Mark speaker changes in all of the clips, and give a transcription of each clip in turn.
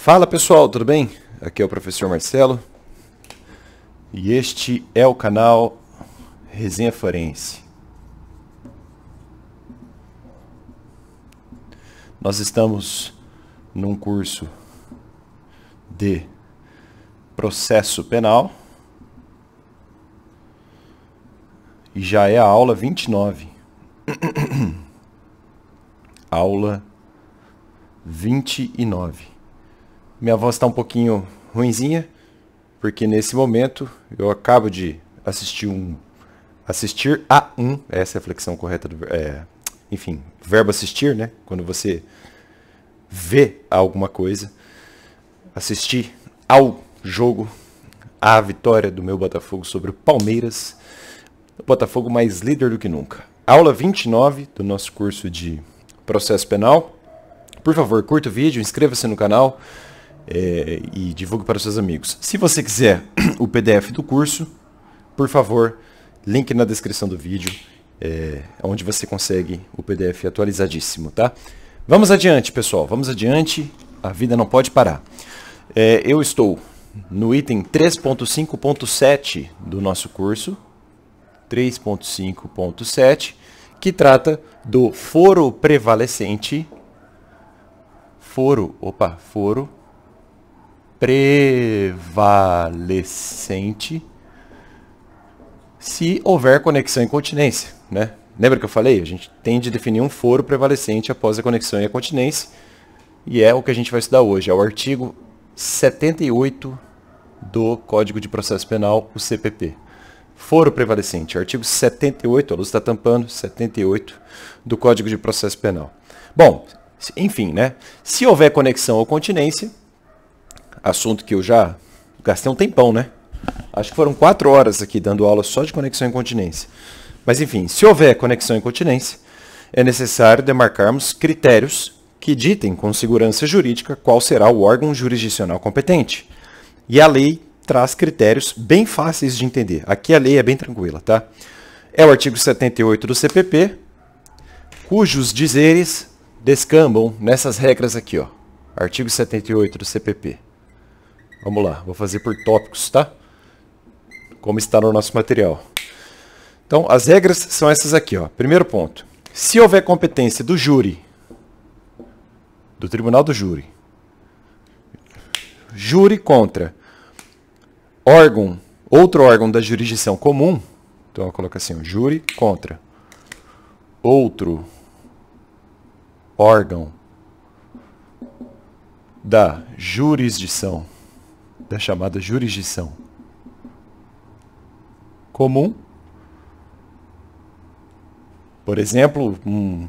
Speaker 1: Fala pessoal, tudo bem? Aqui é o professor Marcelo e este é o canal Resenha Forense. Nós estamos num curso de processo penal e já é a aula 29. Aula 29. Minha voz está um pouquinho ruinzinha, porque nesse momento eu acabo de assistir a um, essa é a flexão correta do enfim, verbo assistir, né? Quando você vê alguma coisa. Assistir ao jogo, à vitória do meu Botafogo sobre o Palmeiras. O Botafogo mais líder do que nunca. Aula 29 do nosso curso de processo penal. Por favor, curta o vídeo, inscreva-se no canal. E divulgue para os seus amigos. Se você quiser o PDF do curso, por favor, link na descrição do vídeo, onde você consegue o PDF atualizadíssimo, tá? Vamos adiante, pessoal, vamos adiante, a vida não pode parar. Eu estou no item 3.5.7 do nosso curso, 3.5.7, que trata do foro prevalecente, foro prevalecente se houver conexão e continência, né? Lembra que eu falei? A gente tem de definir um foro prevalecente após a conexão e a continência, e é o que a gente vai estudar hoje, é o artigo 78 do Código de Processo Penal, o CPP. Foro prevalecente, artigo 78, a luz está tampando, 78 do Código de Processo Penal. Bom, enfim, né? Se houver conexão ou continência, assunto que eu já gastei um tempão, né? Acho que foram 4 horas aqui dando aula só de conexão e continência. Mas enfim, se houver conexão e continência, é necessário demarcarmos critérios que ditem com segurança jurídica qual será o órgão jurisdicional competente. E a lei traz critérios bem fáceis de entender. Aqui a lei é bem tranquila, tá? É o artigo 78 do CPP, cujos dizeres descambam nessas regras aqui, ó. Artigo 78 do CPP. Vamos lá, vou fazer por tópicos, tá? Como está no nosso material. Então, as regras são essas aqui, ó. Primeiro ponto. Se houver competência do júri, do tribunal do júri, júri contra outro órgão da jurisdição comum, então eu coloco assim, ó, júri contra outro órgão da jurisdição, da chamada jurisdição comum. Por exemplo, um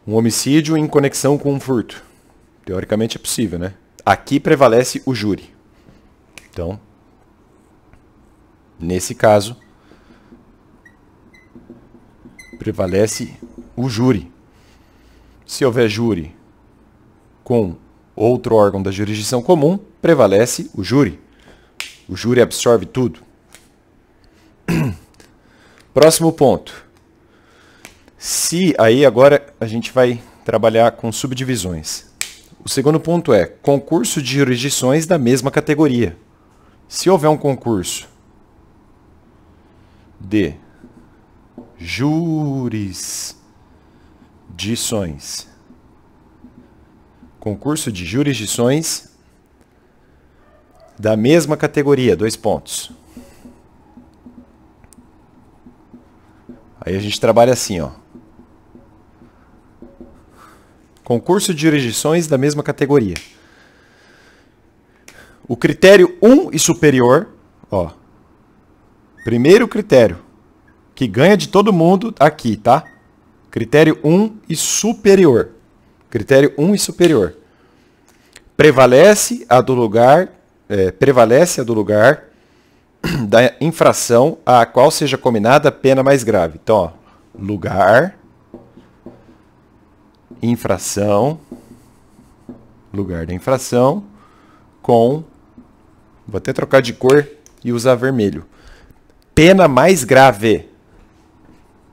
Speaker 1: homicídio em conexão com um furto. Teoricamente é possível, né? Aqui prevalece o júri. Então, nesse caso, prevalece o júri. Se houver júri com outro órgão da jurisdição comum, prevalece o júri. O júri absorve tudo. Próximo ponto. Aí agora a gente vai trabalhar com subdivisões. O segundo ponto é concurso de jurisdições da mesma categoria. Se houver um concurso de jurisdições, concurso de jurisdições da mesma categoria, 2 pontos. Aí a gente trabalha assim, ó. Concurso de jurisdições da mesma categoria. O critério 1 e superior, ó. Primeiro critério, que ganha de todo mundo aqui, tá? Critério 1 e superior. Critério 1 e superior. Prevalece a do lugar da infração a qual seja combinada a pena mais grave. Então, ó, lugar, infração, lugar da infração com, vou até trocar de cor e usar vermelho. Pena mais grave.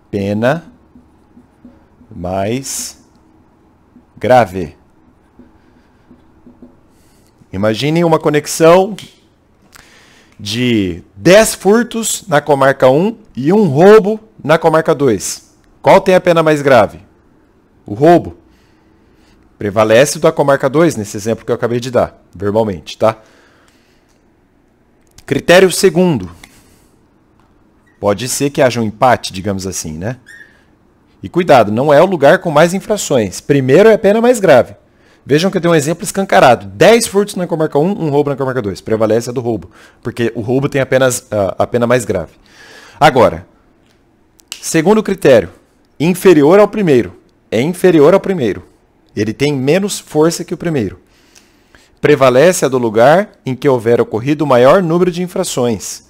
Speaker 1: Pena mais grave. Imaginem uma conexão de 10 furtos na comarca 1 e um roubo na comarca 2. Qual tem a pena mais grave? O roubo. Prevalece da comarca 2, nesse exemplo que eu acabei de dar, verbalmente, tá? Critério segundo. Pode ser que haja um empate, digamos assim, né? E cuidado, não é o lugar com mais infrações. Primeiro é a pena mais grave. Vejam que eu dei um exemplo escancarado. 10 furtos na comarca 1, um roubo na comarca 2. Prevalece a do roubo, porque o roubo tem apenas a pena mais grave. Agora, segundo critério, inferior ao primeiro. É inferior ao primeiro. Ele tem menos força que o primeiro. Prevalece a do lugar em que houver ocorrido o maior número de infrações.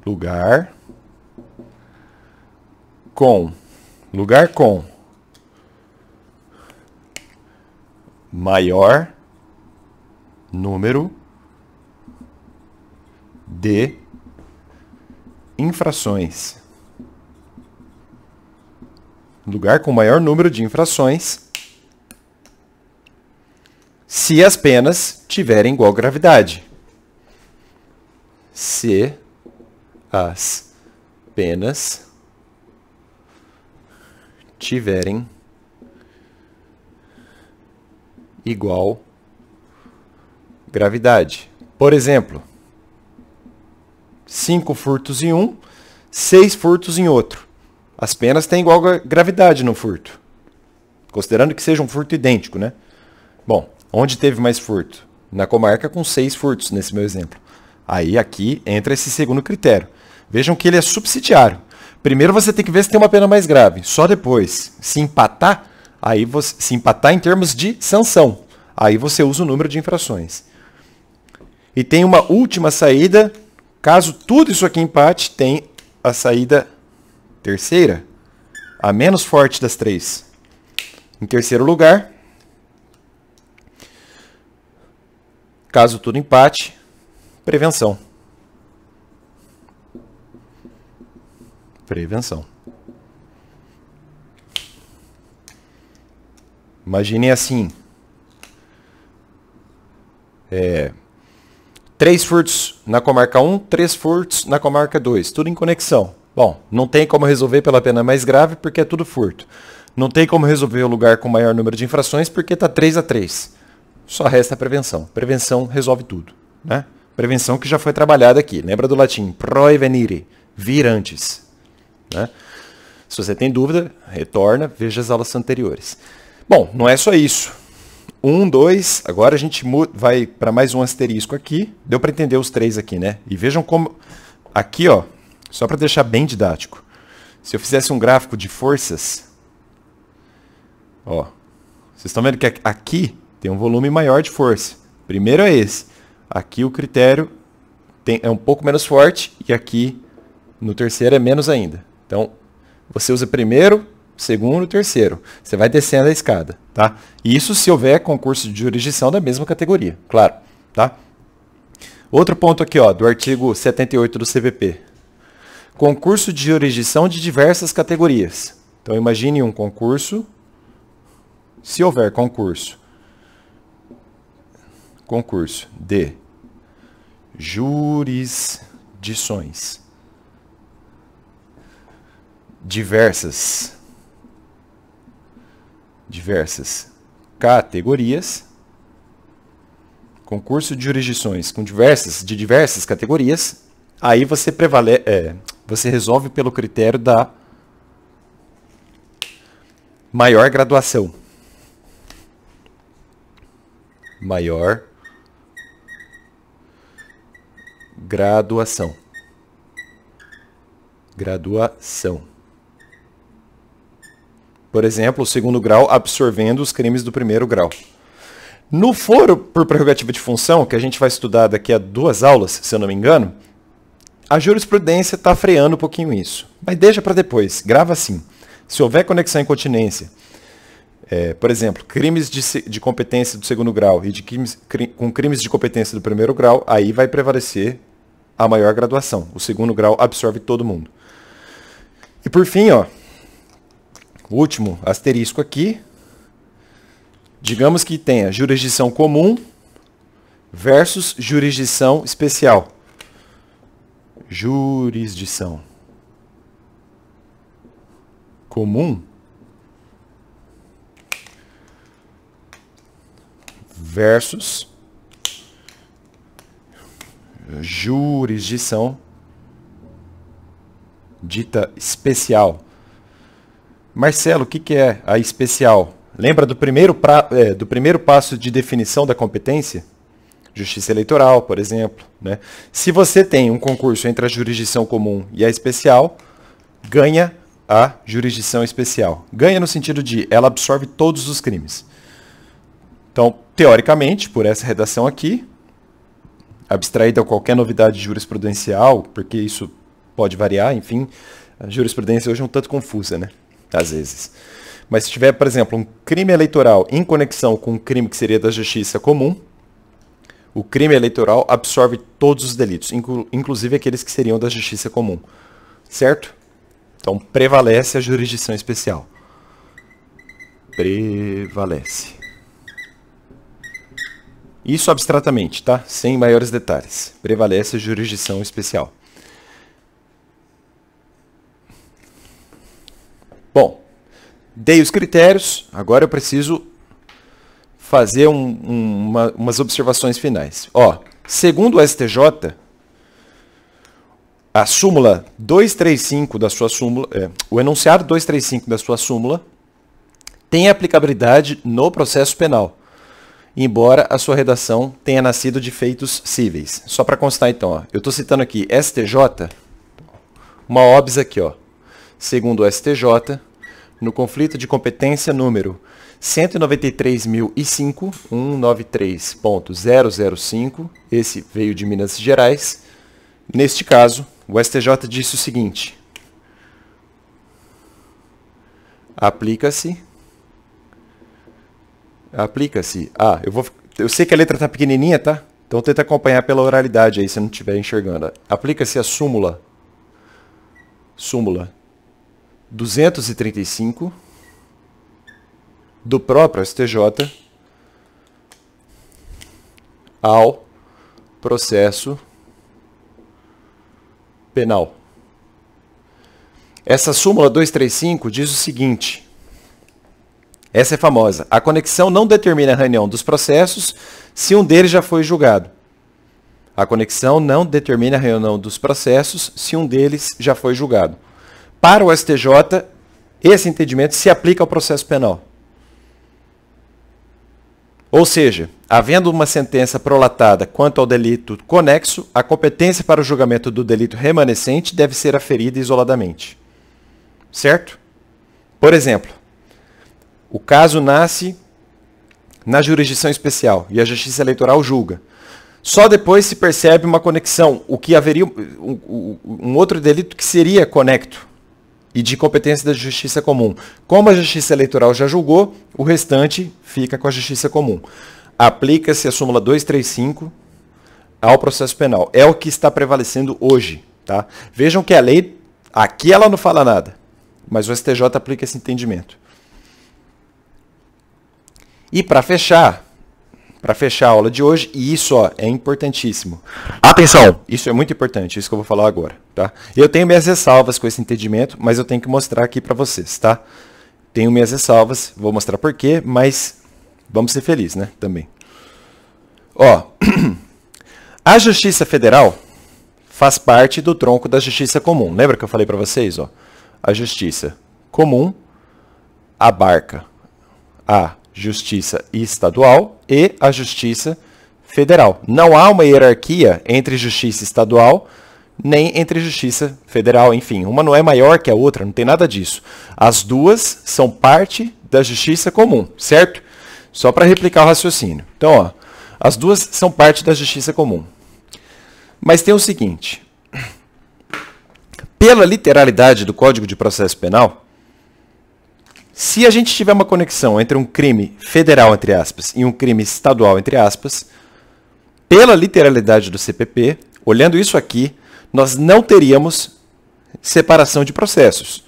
Speaker 1: Lugar com maior número de infrações. Lugar com maior número de infrações, se as penas tiverem igual gravidade. Se as penas tiverem igual gravidade. Por exemplo, 5 furtos em um, 6 furtos em outro. As penas têm igual gravidade no furto. Considerando que seja um furto idêntico, né? Bom, onde teve mais furto? Na comarca com 6 furtos, nesse meu exemplo. Aí aqui entra esse segundo critério. Vejam que ele é subsidiário. Primeiro você tem que ver se tem uma pena mais grave. Só depois, se empatar, se empatar em termos de sanção, aí você usa o número de infrações. E tem uma última saída, caso tudo isso aqui empate, tem a saída terceira, a menos forte das três. Em terceiro lugar, caso tudo empate, prevenção. Prevenção. Imaginem assim. 3 furtos na comarca 1, 3 furtos na comarca 2. Tudo em conexão. Bom, não tem como resolver pela pena mais grave porque é tudo furto. Não tem como resolver o lugar com maior número de infrações porque está 3-3. Só resta a prevenção. Prevenção resolve tudo, né? Prevenção que já foi trabalhada aqui. Lembra do latim? Proevenire. Vir antes. Né? Se você tem dúvida, retorna, veja as aulas anteriores. Bom, não é só isso. 1, 2, agora a gente vai para mais um asterisco aqui. Deu para entender os 3 aqui, né? E vejam como... Aqui, ó, só para deixar bem didático. Se eu fizesse um gráfico de forças... Ó, vocês estão vendo que aqui tem um volume maior de força. Primeiro é esse. Aqui o critério é um pouco menos forte e aqui no terceiro é menos ainda. Então, você usa primeiro, segundo, terceiro. Você vai descendo a escada, tá? Isso se houver concurso de jurisdição da mesma categoria, claro, tá? Outro ponto aqui, ó, do artigo 78 do CVP. Concurso de jurisdição de diversas categorias. Então, imagine um concurso, se houver concurso de jurisdições diversas categorias, concurso de jurisdições de diversas categorias, aí você você resolve pelo critério da maior graduação. Maior graduação. Por exemplo, o segundo grau absorvendo os crimes do primeiro grau. No foro por prerrogativa de função, que a gente vai estudar daqui a 2 aulas, se eu não me engano, a jurisprudência está freando um pouquinho isso. Mas deixa para depois, grava assim. Se houver conexão em continência, por exemplo, crimes de competência do segundo grau e com crimes de competência do primeiro grau, aí vai prevalecer a maior graduação. O segundo grau absorve todo mundo. E por fim, ó, o último asterisco aqui, digamos que tenha jurisdição comum versus jurisdição especial. Jurisdição comum versus jurisdição dita especial. Marcelo, o que é a especial? Lembra do primeiro passo de definição da competência? Justiça eleitoral, por exemplo, né? Se você tem um concurso entre a jurisdição comum e a especial, ganha a jurisdição especial. Ganha no sentido de ela absorve todos os crimes. Então, teoricamente, por essa redação aqui, abstraída qualquer novidade jurisprudencial, porque isso pode variar, enfim, a jurisprudência hoje é um tanto confusa, né? Às vezes. Mas se tiver, por exemplo, um crime eleitoral em conexão com um crime que seria da justiça comum, o crime eleitoral absorve todos os delitos, inclusive aqueles que seriam da justiça comum. Certo? Então, prevalece a jurisdição especial. Prevalece. Isso abstratamente, tá? Sem maiores detalhes. Prevalece a jurisdição especial. Bom, dei os critérios, agora eu preciso fazer umas observações finais. Ó, segundo o STJ, a súmula 235 da sua súmula, o enunciado 235 da sua súmula tem aplicabilidade no processo penal, embora a sua redação tenha nascido de feitos cíveis. Só para constar então, ó, eu estou citando aqui STJ, uma OBS aqui, ó. Segundo o STJ, no conflito de competência número 193.005, 193.005, esse veio de Minas Gerais. Neste caso, o STJ disse o seguinte: aplica-se. Eu sei que a letra está pequenininha, tá? Então tenta acompanhar pela oralidade aí, se não estiver enxergando. Aplica-se a súmula 235 do próprio STJ ao processo penal. Essa súmula 235 diz o seguinte, essa é famosa: a conexão não determina a reunião dos processos se um deles já foi julgado. A conexão não determina a reunião dos processos se um deles já foi julgado. Para o STJ, esse entendimento se aplica ao processo penal. Ou seja, havendo uma sentença prolatada quanto ao delito conexo, a competência para o julgamento do delito remanescente deve ser aferida isoladamente. Certo? Por exemplo, o caso nasce na jurisdição especial e a Justiça Eleitoral julga. Só depois se percebe uma conexão, o que haveria um outro delito que seria conecto e de competência da Justiça Comum. Como a Justiça Eleitoral já julgou, o restante fica com a Justiça Comum. Aplica-se a súmula 235 ao processo penal. É o que está prevalecendo hoje. Tá? Vejam que a lei, aqui ela não fala nada, mas o STJ aplica esse entendimento. E para fechar a aula de hoje, e isso ó, é importantíssimo. Atenção! Isso é muito importante, isso que eu vou falar agora. Tá? Eu tenho minhas ressalvas com esse entendimento, mas eu tenho que mostrar aqui para vocês. Tá? Tenho minhas ressalvas, vou mostrar por quê, mas vamos ser felizes, né? Também. Ó, a Justiça Federal faz parte do tronco da Justiça Comum. Lembra que eu falei para vocês? Ó? A Justiça Comum abarca a Justiça Estadual e a Justiça Federal. Não há uma hierarquia entre Justiça Estadual nem entre Justiça Federal, enfim. Uma não é maior que a outra, não tem nada disso. As duas são parte da Justiça Comum, certo? Só para replicar o raciocínio. Então, ó, as duas são parte da Justiça Comum. Mas tem o seguinte, pela literalidade do Código de Processo Penal, se a gente tiver uma conexão entre um crime federal, entre aspas, e um crime estadual, entre aspas, pela literalidade do CPP, olhando isso aqui, nós não teríamos separação de processos.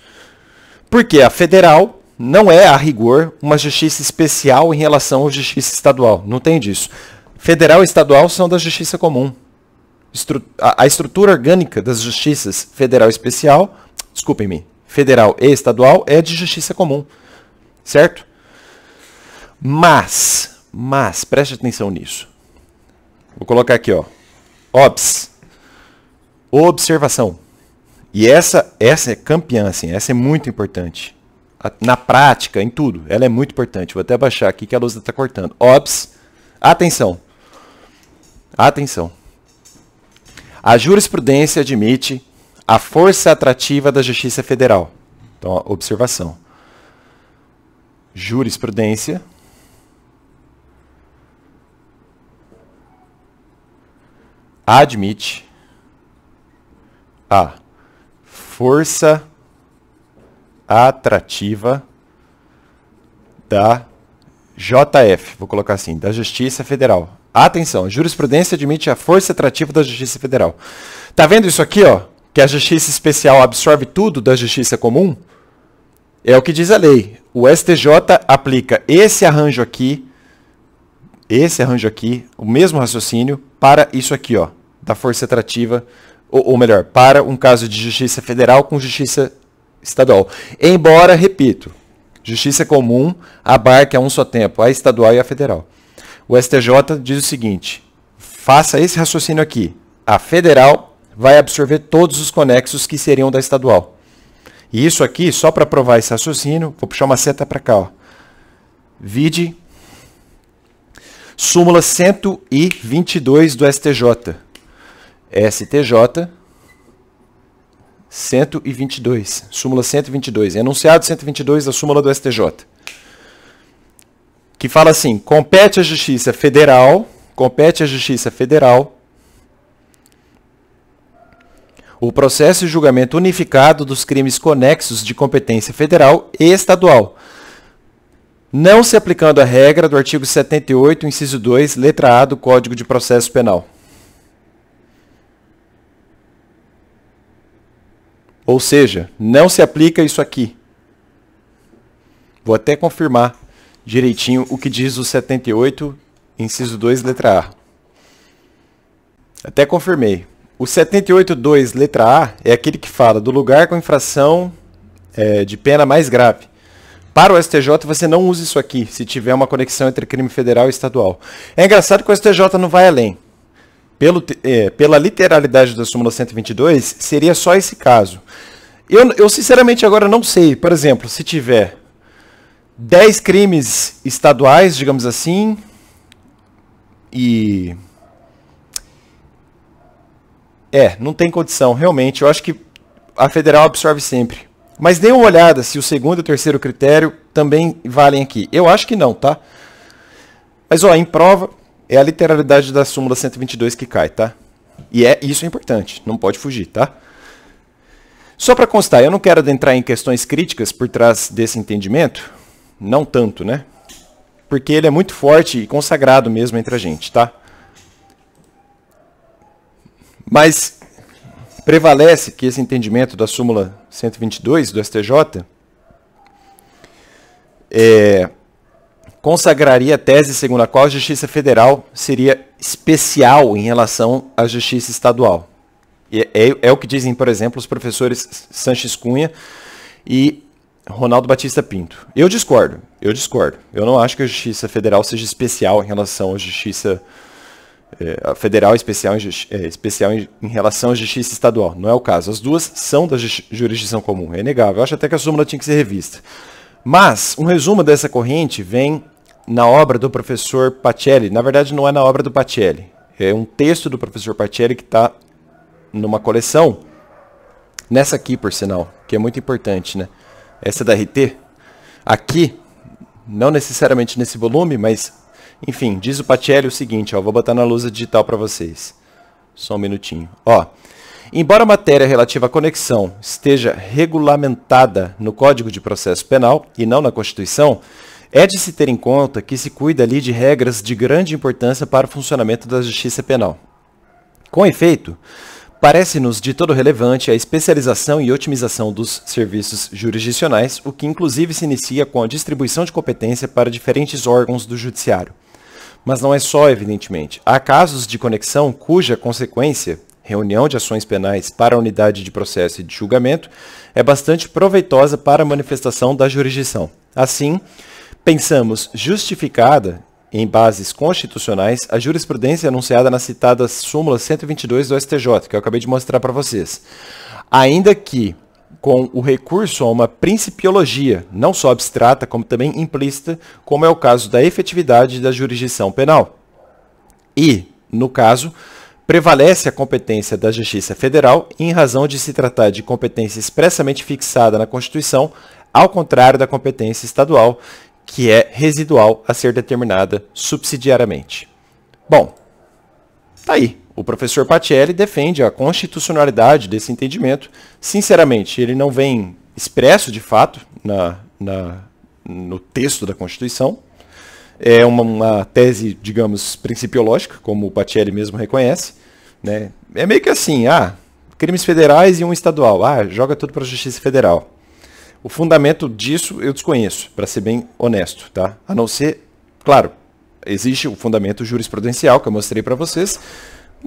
Speaker 1: Porque a federal não é, a rigor, uma justiça especial em relação à justiça estadual. Não tem disso. Federal e estadual são da Justiça Comum. A estrutura orgânica das justiças federal e especial, desculpem-me, federal e estadual é de Justiça Comum. Certo? Mas, preste atenção nisso. Vou colocar aqui, ó. OBS. Observação. E essa é campeã, assim, essa é muito importante. Na prática, em tudo, ela é muito importante. Vou até abaixar aqui que a luz está cortando. OBS. Atenção. Atenção. A jurisprudência admite a força atrativa da Justiça Federal. Então, ó, observação. Jurisprudência admite a força atrativa da JF, vou colocar assim, da Justiça Federal. Atenção, a jurisprudência admite a força atrativa da Justiça Federal. Tá vendo isso aqui, ó? Que a Justiça Especial absorve tudo da Justiça Comum? É o que diz a lei. O STJ aplica esse arranjo aqui, o mesmo raciocínio, para isso aqui, ó, da força atrativa, ou melhor, para um caso de Justiça Federal com Justiça Estadual. Embora, repito, Justiça Comum abarque a um só tempo, a estadual e a federal. O STJ diz o seguinte, faça esse raciocínio aqui. A federal vai absorver todos os conexos que seriam da estadual. E isso aqui, só para provar esse raciocínio, vou puxar uma seta para cá. Ó. Vide súmula 122 do STJ. STJ 122. Súmula 122. Enunciado 122 da súmula do STJ. Que fala assim, compete à Justiça Federal o processo e julgamento unificado dos crimes conexos de competência federal e estadual, não se aplicando a regra do artigo 78, inciso 2, letra A do Código de Processo Penal. Ou seja, não se aplica isso aqui. Vou até confirmar direitinho o que diz o 78, inciso 2, letra A. Até confirmei. O 78.2, letra A, é aquele que fala do lugar com infração de pena mais grave. Para o STJ, você não usa isso aqui, se tiver uma conexão entre crime federal e estadual. É engraçado que o STJ não vai além. Pela literalidade da súmula 122, seria só esse caso. Eu sinceramente agora não sei, por exemplo, se tiver 10 crimes estaduais, digamos assim, e... não tem condição, realmente. Eu acho que a federal absorve sempre. Mas dê uma olhada se o segundo e o terceiro critério também valem aqui. Eu acho que não, tá? Mas, ó, em prova, é a literalidade da súmula 122 que cai, tá? E isso é importante, não pode fugir, tá? Só para constar, eu não quero adentrar em questões críticas por trás desse entendimento, não tanto, né? Porque ele é muito forte e consagrado mesmo entre a gente, tá? Mas prevalece que esse entendimento da súmula 122 do STJ consagraria a tese segundo a qual a Justiça Federal seria especial em relação à Justiça Estadual. É o que dizem, por exemplo, os professores Sanches Cunha e Ronaldo Batista Pinto. Eu discordo. Eu não acho que a Justiça Federal seja especial em relação à Justiça a federal especial em relação à Justiça Estadual. Não é o caso. As duas são da jurisdição comum. É inegável. Eu acho até que a súmula tinha que ser revista. Mas um resumo dessa corrente vem na obra do professor Pacelli. Na verdade, não é na obra do Pacelli. É um texto do professor Pacelli que está numa coleção. Nessa aqui, por sinal, que é muito importante, né? Essa da RT. Aqui, não necessariamente nesse volume, mas... Enfim, diz o Pacelli o seguinte, ó, vou botar na lousa digital para vocês. Só um minutinho. Ó, embora a matéria relativa à conexão esteja regulamentada no Código de Processo Penal e não na Constituição, é de se ter em conta que se cuida ali de regras de grande importância para o funcionamento da justiça penal. Com efeito, parece-nos de todo relevante a especialização e otimização dos serviços jurisdicionais, o que inclusive se inicia com a distribuição de competência para diferentes órgãos do judiciário. Mas não é só, evidentemente. Há casos de conexão cuja consequência, reunião de ações penais para a unidade de processo e de julgamento, é bastante proveitosa para a manifestação da jurisdição. Assim, pensamos justificada, em bases constitucionais, a jurisprudência anunciada na citada súmula 122 do STJ, que eu acabei de mostrar para vocês. Ainda que com o recurso a uma principiologia, não só abstrata, como também implícita, como é o caso da efetividade da jurisdição penal. E, no caso, prevalece a competência da Justiça Federal em razão de se tratar de competência expressamente fixada na Constituição, ao contrário da competência estadual, que é residual a ser determinada subsidiariamente. Bom, tá aí. O professor Patielli defende a constitucionalidade desse entendimento. Sinceramente, ele não vem expresso de fato no texto da Constituição. É uma tese, digamos, principiológica, como o Patielli mesmo reconhece, né? É meio que assim, crimes federais e um estadual. Joga tudo para a Justiça Federal. O fundamento disso eu desconheço, para ser bem honesto, tá? A não ser, claro, existe o fundamento jurisprudencial que eu mostrei para vocês,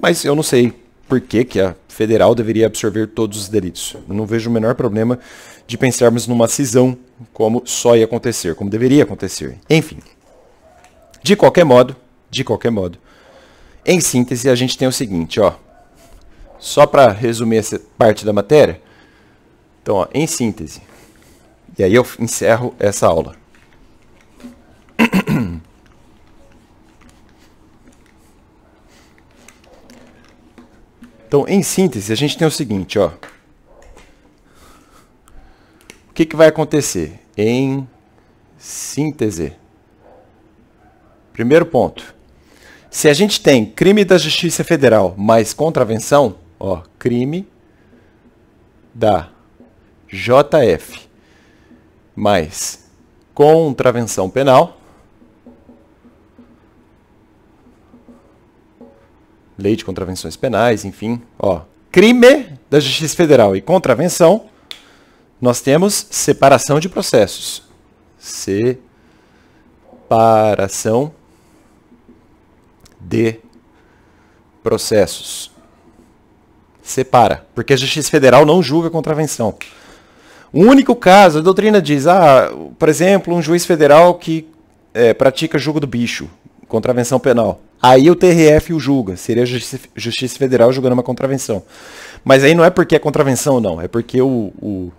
Speaker 1: mas eu não sei por que a federal deveria absorver todos os delitos. Eu não vejo o menor problema de pensarmos numa cisão como só ia acontecer, como deveria acontecer. Enfim, de qualquer modo, em síntese, a gente tem o seguinte, só para resumir essa parte da matéria. Então, em síntese, e aí eu encerro essa aula. Então, em síntese, a gente tem o seguinte, O que vai acontecer? Em síntese. Primeiro ponto. Se a gente tem crime da Justiça Federal mais contravenção, crime da JF mais contravenção penal, lei de contravenções penais, enfim, crime da Justiça Federal e contravenção, nós temos separação de processos. Separação de processos. Separa, porque a Justiça Federal não julga contravenção. O único caso, a doutrina diz, por exemplo, um juiz federal que pratica julgo do bicho, contravenção penal. Aí o TRF o julga, seria a Justiça Federal julgando uma contravenção. Mas aí não é porque é contravenção, não, é porque o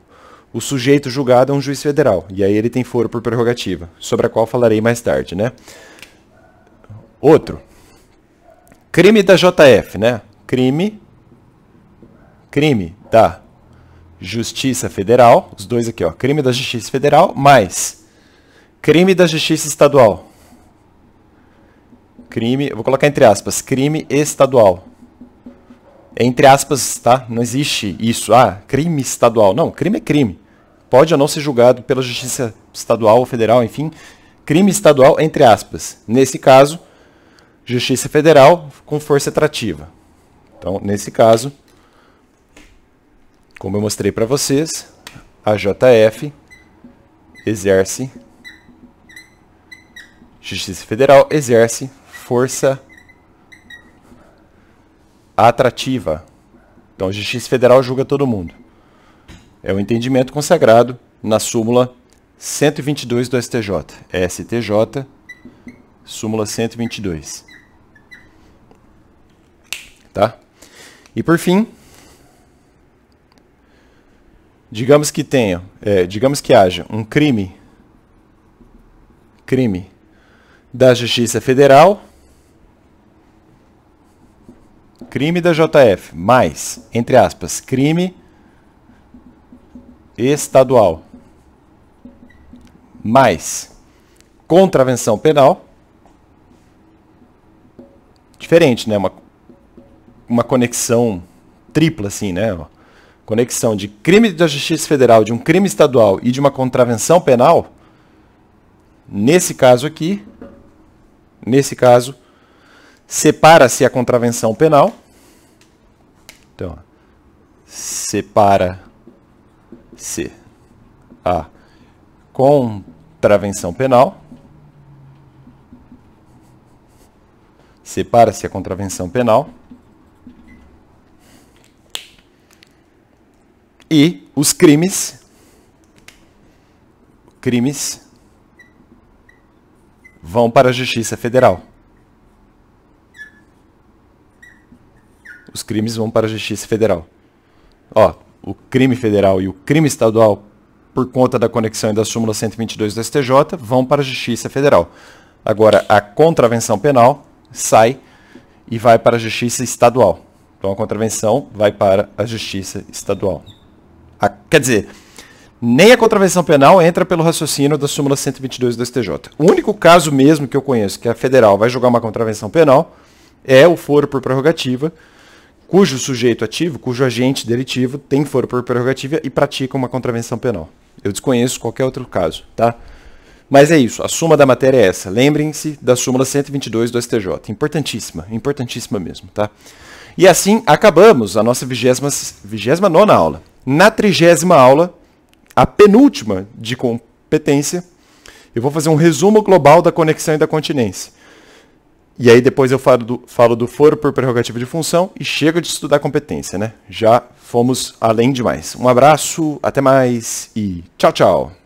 Speaker 1: sujeito julgado é um juiz federal, e aí ele tem foro por prerrogativa, sobre a qual falarei mais tarde, né? Outro. Crime da JF, né? Crime da Justiça Federal, os dois aqui, crime da Justiça Federal mais crime da Justiça Estadual. Eu vou colocar entre aspas, crime estadual. Entre aspas, tá? Não existe isso, crime estadual. Não, crime é crime. Pode ou não ser julgado pela Justiça Estadual ou Federal, enfim. Crime estadual, entre aspas. Nesse caso, Justiça Federal com força atrativa. Então, nesse caso, como eu mostrei para vocês, a JF exerce, Justiça Federal exerce força atrativa. Então, a Justiça Federal julga todo mundo. É o entendimento consagrado na súmula 122 do STJ. STJ, súmula 122. Tá? E por fim, digamos que haja um crime da Justiça Federal, crime da JF, mais, entre aspas, crime estadual, mais contravenção penal. Diferente, né? Uma conexão tripla, assim, né? Conexão de crime da Justiça Federal, de um crime estadual e de uma contravenção penal. Nesse caso aqui, separa-se a contravenção penal. Então, separa-se a contravenção penal Separa-se a contravenção penal. E os crimes vão para a Justiça Federal. Os crimes vão para a Justiça Federal. Ó, o crime federal e o crime estadual, por conta da conexão e da súmula 122 do STJ, vão para a Justiça Federal. Agora, a contravenção penal sai e vai para a Justiça Estadual. Então, a contravenção vai para a Justiça Estadual. Quer dizer, nem a contravenção penal entra pelo raciocínio da súmula 122 do STJ. O único caso mesmo que eu conheço que a federal vai julgar uma contravenção penal é o foro por prerrogativa, cujo sujeito ativo, cujo agente delitivo tem foro por prerrogativa e pratica uma contravenção penal. Eu desconheço qualquer outro caso, tá? Mas é isso, a suma da matéria é essa. Lembrem-se da súmula 122 do STJ. Importantíssima, importantíssima mesmo, tá? E assim acabamos a nossa 29ª aula. Na 30ª aula, a penúltima de competência, eu vou fazer um resumo global da conexão e da continência. E aí depois eu falo do foro por prerrogativa de função e chego de estudar competência, né? Já fomos além demais. Um abraço, até mais e tchau, tchau!